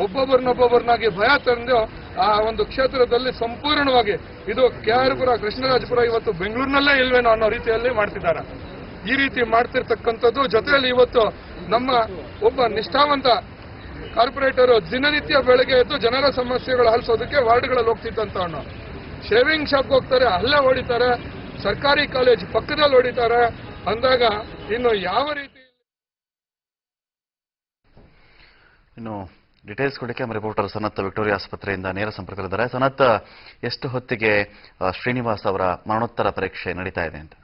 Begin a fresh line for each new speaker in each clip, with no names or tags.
ಒಬ್ಬೊಬ್ಬರನ್ನಾಗಿ ಭಯ ತಂದು ಆ ಒಂದು ಕ್ಷೇತ್ರದಲ್ಲಿ ಸಂಪೂರ್ಣವಾಗಿ ಇದು KR-ಪುರ ಕೃಷ್ಣರಾಜಪುರ ಇವತ್ತು ಬೆಂಗಳೂರಿನಲ್ಲೇ ಇಲ್ವೇನೋ ಅನ್ನೋ ರೀತಿಯಲ್ಲಿ ಮಾಡ್ತಿದ್ದಾರೆ. ಈ ರೀತಿ ಮಾಡ್ತಿರ್ತಕ್ಕಂಥದ್ದು ಜೊತೆಯಲ್ಲಿ ಇವತ್ತು ನಮ್ಮ ಒಬ್ಬ ನಿಷ್ಠಾವಂತ ಕಾರ್ಪೊರೇಟರು ದಿನನಿತ್ಯ ಬೆಳಗ್ಗೆ ಎದ್ದು ಜನರ ಸಮಸ್ಯೆಗಳು ಆಲಿಸೋದಕ್ಕೆ ವಾರ್ಡ್ಗಳಲ್ಲಿ ಹೋಗ್ತಿದ್ದಂತವನು ಶೇವಿಂಗ್ ಶಾಪ್ ಹೋಗ್ತಾರೆ, ಅಲ್ಲೇ ಹೊಡಿತಾರೆ, ಸರ್ಕಾರಿ ಕಾಲೇಜ್ ಪಕ್ಕದಲ್ಲಿ ಹೊಡಿತಾರೆ ಅಂದಾಗ ಇನ್ನು ಯಾವ ರೀತಿ
ಇನ್ನು ಡೀಟೇಲ್ಸ್ ಕೊಡಕ್ಕೆ ನಮ್ಮ ರಿಪೋರ್ಟರ್ ಸನತ್ ವಿಕ್ಟೋರಿಯಾ ಆಸ್ಪತ್ರೆಯಿಂದ ನೇರ ಸಂಪರ್ಕದಲ್ಲಿದ್ದಾರೆ. ಸನತ್, ಎಷ್ಟು ಹೊತ್ತಿಗೆ ಶ್ರೀನಿವಾಸ್ ಅವರ ಮರಣೋತ್ತರ ಪರೀಕ್ಷೆ ನಡೀತಾ ಇದೆ ಅಂತ?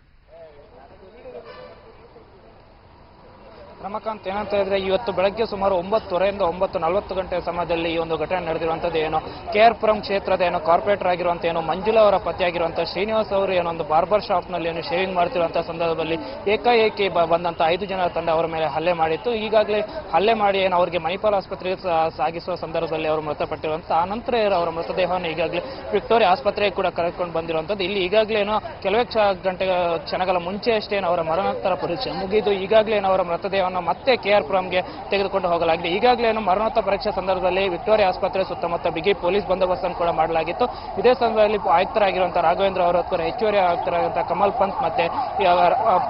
ರಮಕಾಂತ್, ಏನಂತ ಹೇಳಿದ್ರೆ ಇವತ್ತು ಬೆಳಗ್ಗೆ ಸುಮಾರು 9:30ರಿಂದ 9:40 ಗಂಟೆ ಸಮಯದಲ್ಲಿ ಈ ಒಂದು ಘಟನೆ ನಡೆದಿರುವಂತದ್ದು. ಏನು KR-ಪುರಂ ಕ್ಷೇತ್ರದ ಏನು ಕಾರ್ಪೊರೇಟರ್ ಆಗಿರುವಂತ ಏನು ಮಂಜುಳಾ ಅವರ ಪತಿಯಾಗಿರುವಂತಹ ಶ್ರೀನಿವಾಸ್ ಅವರು ಏನೊಂದು ಬಾರ್ಬರ್ ಶಾಪ್ ನಲ್ಲಿ ಏನು ಶೇವಿಂಗ್ ಮಾಡ್ತಿರುವಂತಹ ಸಂದರ್ಭದಲ್ಲಿ ಏಕಾಏಕಿ ಬಂದಂತ 5 ಜನರ ತಂಡ ಅವರ ಮೇಲೆ ಹಲ್ಲೆ ಮಾಡಿತ್ತು. ಈಗಾಗಲೇ ಹಲ್ಲೆ ಮಾಡಿ ಏನು ಅವರಿಗೆ ಮಣಿಪಾಲ್ ಆಸ್ಪತ್ರೆಗೆ ಸಾಗಿಸುವ ಸಂದರ್ಭದಲ್ಲಿ ಅವರು ಮೃತಪಟ್ಟಿರುವಂತ ಆ ನಂತರ ಅವರ ಮೃತದೇಹವನ್ನು ಈಗಾಗಲೇ ವಿಕ್ಟೋರಿಯಾ ಆಸ್ಪತ್ರೆಗೆ ಕೂಡ ಕರೆದುಕೊಂಡು ಬಂದಿರುವಂತದ್ದು. ಇಲ್ಲಿ ಈಗಾಗಲೇ ಏನೋ ಕೆಲವೇ ಕ್ಷಣಗಳ ಮುಂಚೆ ಅಷ್ಟೇ ಅವರ ಮರಣೋತ್ತರ ಪರೀಕ್ಷೆ ಮುಗಿದು ಈಗಾಗಲೇ ಅವರ ಮೃತದೇಹವನ್ನು ಮತ್ತೆ KR-ಪುರಂಗೆ ತೆಗೆದುಕೊಂಡು ಹೋಗಲಾಗಿದೆ. ಈಗಾಗಲೇ ಮರಣೋತ್ತರ ಪರೀಕ್ಷೆ ಸಂದರ್ಭದಲ್ಲಿ ವಿಕ್ಟೋರಿಯಾ ಆಸ್ಪತ್ರೆ ಸುತ್ತಮುತ್ತ ಬಿಗಿ ಪೊಲೀಸ್ ಬಂದೋಬಸ್ತನ್ನು ಕೂಡ ಮಾಡಲಾಗಿತ್ತು. ಇದೇ ಸಂದರ್ಭದಲ್ಲಿ ಆಯುಕ್ತರಾಗಿರುವಂತಹ ರಾಘವೇಂದ್ರ ಅವರ ಹೆಚ್ಚುವರಿ ಆಯುಕ್ತರಾಗಿರುವಂತಹ ಕಮಲ್ ಪಂತ್ ಮತ್ತೆ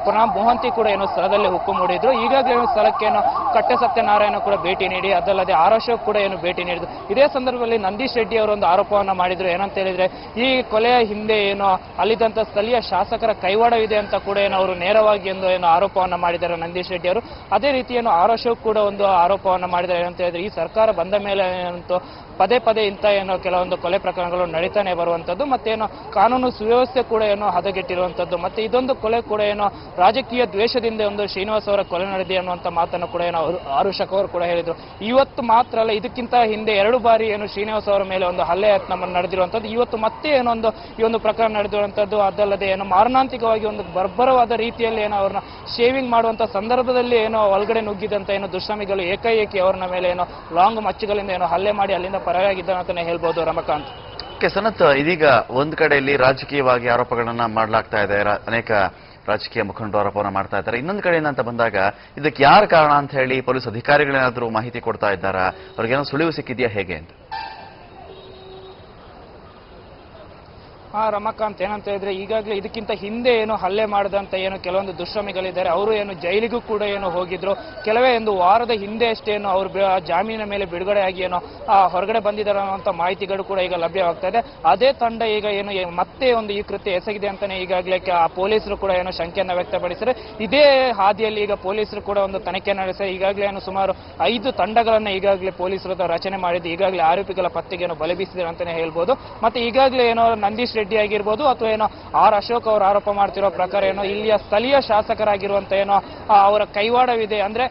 ಪುನಃ ಮೋಹಂತಿ ಕೂಡ ಏನೋ ಸ್ಥಳದಲ್ಲಿ ಹುಕ್ಕು ಮೂಡಿದ್ರು. ಈಗಾಗಲೇ ಸ್ಥಳಕ್ಕೆ ಕಟ್ಟೆ ಸತ್ಯನಾರಾಯಣ ಕೂಡ ಭೇಟಿ ನೀಡಿ, ಅದಲ್ಲದೆ ಆರೋಶೋಕ್ ಕೂಡ ಏನು ಭೇಟಿ ನೀಡಿದ್ರು. ಇದೇ ಸಂದರ್ಭದಲ್ಲಿ ನಂದೀಶ್ ರೆಡ್ಡಿ ಅವರು ಒಂದು ಆರೋಪವನ್ನು ಮಾಡಿದ್ರು. ಏನಂತ ಹೇಳಿದ್ರೆ ಈ ಕೊಲೆಯ ಹಿಂದೆ ಏನೋ ಅಲ್ಲಿದ್ದಂತ ಸ್ಥಳೀಯ ಶಾಸಕರ ಕೈವಾಡವಿದೆ ಅಂತ ಕೂಡ ಏನೋ ಅವರು ನೇರವಾಗಿ ಎಂದು ಏನೋ ಆರೋಪವನ್ನು ಮಾಡಿದ್ದಾರೆ ನಂದೀಶ್ ರೆಡ್ಡಿ ಅವರು. ಅದೇ ರೀತಿ ಏನು ಆರೋಶೋಕ್ ಕೂಡ ಒಂದು ಆರೋಪವನ್ನು ಮಾಡಿದ್ದಾರೆ. ಏನಂತ ಹೇಳಿದ್ರೆ ಈ ಸರ್ಕಾರ ಬಂದ ಮೇಲೆ ಏನಂತೂ ಪದೇ ಪದೇ ಇಂಥ ಏನೋ ಕೆಲವೊಂದು ಕೊಲೆ ಪ್ರಕರಣಗಳು ನಡೀತಾನೆ ಬರುವಂಥದ್ದು, ಮತ್ತೇನೋ ಕಾನೂನು ಸುವ್ಯವಸ್ಥೆ ಕೂಡ ಏನೋ ಹದಗೆಟ್ಟಿರುವಂಥದ್ದು, ಮತ್ತೆ ಇದೊಂದು ಕೊಲೆ ಕೂಡ ಏನೋ ರಾಜಕೀಯ ದ್ವೇಷದಿಂದ ಒಂದು ಶ್ರೀನಿವಾಸ್ ಅವರ ಕೊಲೆ ನಡೆದಿದೆ ಅನ್ನುವಂಥ ಮಾತನ್ನು ಕೂಡ ಏನೋ ಆರೋಶಕ್ ಅವರು ಕೂಡ ಹೇಳಿದ್ರು. ಇವತ್ತು ಮಾತ್ರ ಅಲ್ಲ, ಇದಕ್ಕಿಂತ ಹಿಂದೆ 2 ಬಾರಿ ಏನು ಶ್ರೀನಿವಾಸ್ ಅವರ ಮೇಲೆ ಒಂದು ಹಲ್ಲೆ ಯತ್ನ ನಡೆದಿರುವಂಥದ್ದು. ಇವತ್ತು ಮತ್ತೆ ಏನೊಂದು ಈ ಒಂದು ಪ್ರಕರಣ ನಡೆದಿರುವಂಥದ್ದು. ಅದಲ್ಲದೆ ಏನೋ ಮಾರಣಾಂತಿಕವಾಗಿ ಒಂದು ಬರ್ಬರವಾದ ರೀತಿಯಲ್ಲಿ ಏನೋ ಅವ್ರನ್ನ ಶೇವಿಂಗ್ ಮಾಡುವಂಥ ಸಂದರ್ಭದಲ್ಲಿ ಏನೋ ಒಳಗಡೆ ನುಗ್ಗಿದಂತ ಏನೋ ದುಷ್ಕರ್ಮಿಗಳು ಏಕಾಏಕಿ ಅವ್ರನ್ನ ಮೇಲೆ ಏನೋ ಲಾಂಗ್ ಮಚ್ಚುಗಳಿಂದ ಏನೋ ಹಲ್ಲೆ ಮಾಡಿ ಅಲ್ಲಿಂದ ಪರಾಗಿದ್ದಾನೆ ಅಂತಾನೆ ಹೇಳ್ಬೋದು. ರಮಕಾಂತ್,
ಸನತ್, ಇದೀಗ ಒಂದ್ ಕಡೆಯಲ್ಲಿ ರಾಜಕೀಯವಾಗಿ ಆರೋಪಗಳನ್ನ ಮಾಡಲಾಗ್ತಾ ಇದೆ, ಅನೇಕ ರಾಜಕೀಯ ಮುಖಂಡರು ಆರೋಪವನ್ನು ಮಾಡ್ತಾ ಇದ್ದಾರೆ. ಇನ್ನೊಂದು ಕಡೆಯಿಂದ ಅಂತ ಬಂದಾಗ ಇದಕ್ಕೆ ಯಾರು ಕಾರಣ ಅಂತ ಹೇಳಿ ಪೊಲೀಸ್ ಅಧಿಕಾರಿಗಳೇನಾದ್ರೂ ಮಾಹಿತಿ ಕೊಡ್ತಾ ಇದ್ದಾರಾ? ಅವ್ರಿಗೇನೋ ಸುಳಿವು ಸಿಕ್ಕಿದ್ಯಾ ಹೇಗೆ ಅಂತ?
ರಮಕಾಂತ್, ಏನಂತ ಹೇಳಿದ್ರೆ ಈಗಾಗಲೇ ಇದಕ್ಕಿಂತ ಹಿಂದೆ ಏನು ಹಲ್ಲೆ ಮಾಡಿದಂತ ಏನು ಕೆಲವೊಂದು ದುಷ್ಕರ್ಮಿಗಳಿದ್ದಾರೆ, ಅವರು ಏನು ಜೈಲಿಗೂ ಕೂಡ ಏನು ಹೋಗಿದ್ರು. ಕೆಲವೇ ಒಂದು ವಾರದ ಹಿಂದೆ ಅಷ್ಟೇನು ಅವರು ಜಾಮೀನಿನ ಮೇಲೆ ಬಿಡುಗಡೆಯಾಗಿ ಏನೋ ಹೊರಗಡೆ ಬಂದಿದ್ದಾರೆ ಅನ್ನುವಂಥ ಮಾಹಿತಿಗಳು ಕೂಡ ಈಗ ಲಭ್ಯವಾಗ್ತಾ ಇದೆ. ಅದೇ ತಂಡ ಈಗ ಏನು ಮತ್ತೆ ಒಂದು ಈ ಕೃತ್ಯ ಎಸಗಿದೆ ಅಂತಾನೆ ಈಗಾಗಲೇ ಪೊಲೀಸರು ಕೂಡ ಏನೋ ಶಂಕೆಯನ್ನು ವ್ಯಕ್ತಪಡಿಸಿದರೆ, ಇದೇ ಹಾದಿಯಲ್ಲಿ ಈಗ ಪೊಲೀಸರು ಕೂಡ ಒಂದು ತನಿಖೆ ನಡೆಸಿ ಈಗಾಗಲೇ ಏನು ಸುಮಾರು 5 ತಂಡಗಳನ್ನ ಈಗಾಗಲೇ ಪೊಲೀಸರು ರಚನೆ ಮಾಡಿದ್ದು ಈಗಾಗಲೇ ಆರೋಪಿಗಳ ಪತ್ತೆಗೆ ಏನೋ ಬಲೆ ಬೀಸಿದ್ದಾರೆ ಅಂತಾನೆ ಹೇಳ್ಬೋದು. ಮತ್ತೆ ಈಗಾಗಲೇ ಏನೋ ನಂದೀಶ್ ರೆಡ್ಡಿ ಆಗಿರ್ಬೋದು ಅಥವಾ ಏನೋ ಅಶೋಕ್ ಅವರು ಆರೋಪ ಮಾಡ್ತಿರೋ ಪ್ರಕಾರ ಏನೋ ಇಲ್ಲಿಯ ಸ್ಥಳೀಯ ಶಾಸಕರಾಗಿರುವಂತ ಏನೋ ಅವರ ಕೈವಾಡವಿದೆ. ಅಂದ್ರೆ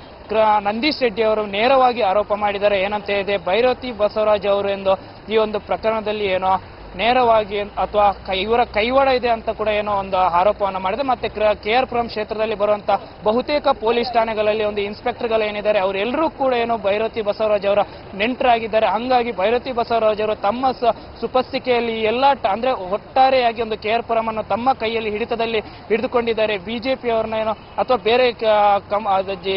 ನಂದೀಶ್ ರೆಡ್ಡಿ ಅವರು ನೇರವಾಗಿ ಆರೋಪ ಮಾಡಿದ್ದಾರೆ. ಏನಂತ ಇದೆ, ಭೈರತಿ ಬಸವರಾಜ್ ಅವರು ಎಂದು ಈ ಒಂದು ಪ್ರಕರಣದಲ್ಲಿ ಏನೋ ನೇರವಾಗಿ ಅಥವಾ ಇವರ ಕೈವಾಡ ಇದೆ ಅಂತ ಕೂಡ ಏನೋ ಒಂದು ಆರೋಪವನ್ನು ಮಾಡಿದೆ. ಮತ್ತೆ KR-ಪುರಂ ಕ್ಷೇತ್ರದಲ್ಲಿ ಬರುವಂತ ಬಹುತೇಕ ಪೊಲೀಸ್ ಠಾಣೆಗಳಲ್ಲಿ ಒಂದು ಇನ್ಸ್ಪೆಕ್ಟರ್ಗಳು ಏನಿದ್ದಾರೆ ಅವರೆಲ್ಲರೂ ಕೂಡ ಏನೋ ಭೈರತಿ ಬಸವರಾಜ್ ಅವರ ನೆಂಟರಾಗಿದ್ದಾರೆ. ಹಂಗಾಗಿ ಭೈರತಿ ಬಸವರಾಜ್ ಅವರು ತಮ್ಮ ಸುಪಸ್ಥಿತಿಯಲ್ಲಿ ಎಲ್ಲ ಅಂದ್ರೆ ಒಟ್ಟಾರೆಯಾಗಿ ಒಂದು KR-ಪುರಂ ಅನ್ನು ತಮ್ಮ ಕೈಯಲ್ಲಿ ಹಿಡಿತದಲ್ಲಿ ಹಿಡಿದುಕೊಂಡಿದ್ದಾರೆ. ಬಿಜೆಪಿ ಅವ್ರನ್ನ ಏನೋ ಅಥವಾ ಬೇರೆ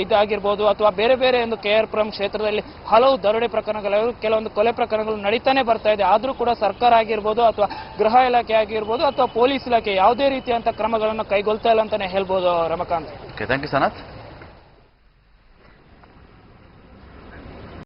ಇದಾಗಿರ್ಬೋದು ಅಥವಾ ಬೇರೆ ಬೇರೆ ಒಂದು KR-ಪುರಂ ಕ್ಷೇತ್ರದಲ್ಲಿ ಹಲವು ದರೋಡೆ ಪ್ರಕರಣಗಳು, ಕೆಲವೊಂದು ಕೊಲೆ ಪ್ರಕರಣಗಳು ನಡೀತಾನೆ ಬರ್ತಾ ಇದೆ. ಆದ್ರೂ ಕೂಡ ಸರ್ಕಾರ ಆಗಿರ್ಬೋದು ಅಥವಾ ಗೃಹ ಇಲಾಖೆ ಆಗಿರ್ಬೋದು ಅಥವಾ ಪೊಲೀಸ್ ಇಲಾಖೆ ಯಾವುದೇ ರೀತಿಯಂತ ಕ್ರಮಗಳನ್ನು ಕೈಗೊಳ್ತಾ ಇಲ್ಲ ಅಂತಾನೆ ಹೇಳ್ಬೋದು. Ramakant,
thank you Sanath.